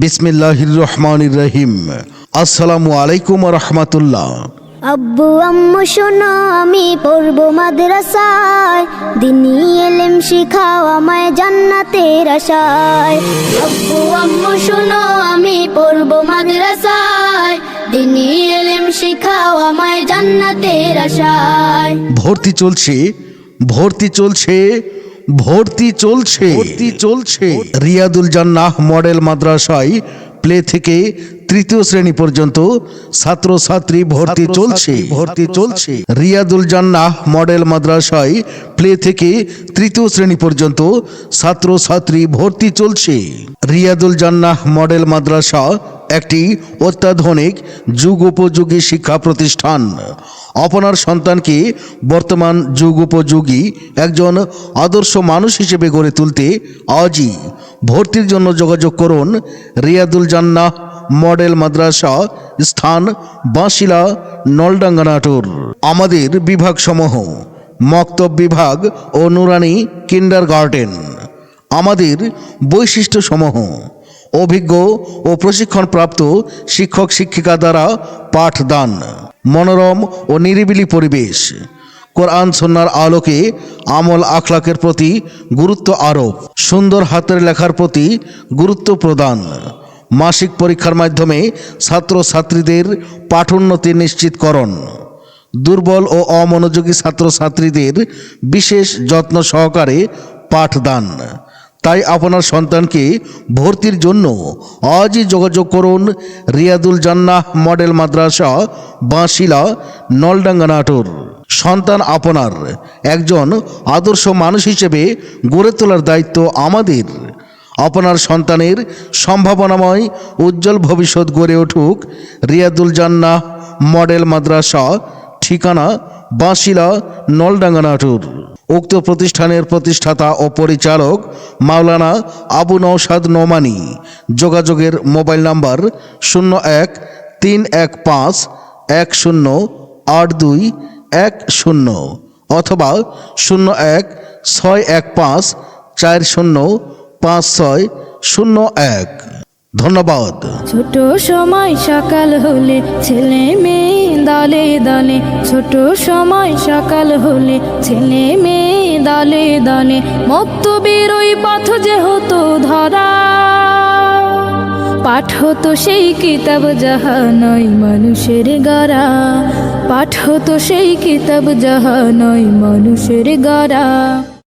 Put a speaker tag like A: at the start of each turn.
A: বিসমিল্লাহির রহমানির রহিম। আসসালামু আলাইকুম ওয়া রাহমাতুল্লাহ।
B: আব্বু আম্মু শোনো, আমি পড়বো মাদ্রাসায়, দিনী ইলম শিখাও আমায় জান্নাতের আশায়। আব্বু আম্মু শোনো, আমি পড়বো মাদ্রাসায়, দিনী ইলম শিখাও আমায় জান্নাতের আশায়।
A: ভর্তি চলছে রিয়াদুল জান্নাহ মডেল মাদ্রাসায় প্লে থেকে তৃতীয় শ্রেণী পর্যন্ত ছাত্রছাত্রী ভর্তি চলছে। রিয়াদুল জান্নাহ মডেল মাদ্রাসায় প্লে থেকে তৃতীয় শ্রেণী পর্যন্ত ছাত্রছাত্রী ভর্তি চলছে। রিয়াদুল জান্নাহ মডেল মাদ্রাসা একটি অত্যাধুনিক যুগোপযোগী শিক্ষা প্রতিষ্ঠান। আপনার সন্তানকে বর্তমান যুগোপযোগী একজন আদর্শ মানুষ হিসেবে গড়ে তুলতে আজই ভর্তির জন্য যোগাযোগ করুন রিয়াদুল জান্নাহ মডেল মাদ্রাসা, স্থান বাঁশিলা, নলডাঙ্গা, নাটোর। আমাদের বিভাগসমূহ: মক্তব বিভাগ ও নুরানি কিন্ডারগার্টেন। আমাদের বৈশিষ্ট্যসমূহ: অভিজ্ঞ ও প্রশিক্ষণপ্রাপ্ত শিক্ষক শিক্ষিকা দ্বারা পাঠদান, মনোরম ও নিরিবিলি পরিবেশ, কোরআন সুন্নাহর আলোকে আমল আখলাকের প্রতি গুরুত্ব আরোপ, সুন্দর হাতের লেখার প্রতি গুরুত্ব প্রদান, মাসিক পরীক্ষার মাধ্যমে ছাত্রছাত্রীদের পাঠোন্নতি নিশ্চিতকরণ, দুর্বল ও অমনোযোগী ছাত্রছাত্রীদের বিশেষ যত্ন সহকারে পাঠদান। তাই আপনার সন্তানকে ভর্তির জন্য আজই যোগাযোগ করুন রিয়াদুল জান্নাহ মডেল মাদ্রাসা, বাঁশিলা, নলডাঙ্গা, নাটোর। সন্তান আপনার একজন আদর্শ মানুষ হিসেবে গড়ে তোলার দায়িত্ব আমাদের। আপনার সন্তানের সম্ভাবনাময় উজ্জ্বল ভবিষ্যৎ গড়ে উঠুক রিয়াদুল জান্নাহ মডেল মাদ্রাসা, ঠিকানা বাঁশিলা, নলডাঙ্গা, নাটোর। উক্ত প্রতিষ্ঠানের প্রতিষ্ঠাতা ও পরিচালক মাওলানা আবু নওশাদ নোমানী। যোগাযোগের মোবাইল নাম্বার 01-315-108210 অথবা 01-615-405601। ধন্যবাদ।
C: ছোট সময় সকাল হলে ছেলে মেয়ে দলে দলে, ছোট সময় সকাল হলে ছেলে মেয়ে দলে দলে, মক্তবের ওই পথ যে হতো ধরা, পাঠ হতো সেই কিতাব যাহা নয় মানুষের গড়া, পাঠ হতো সেই কিতাব যাহা নয় মানুষের গড়া।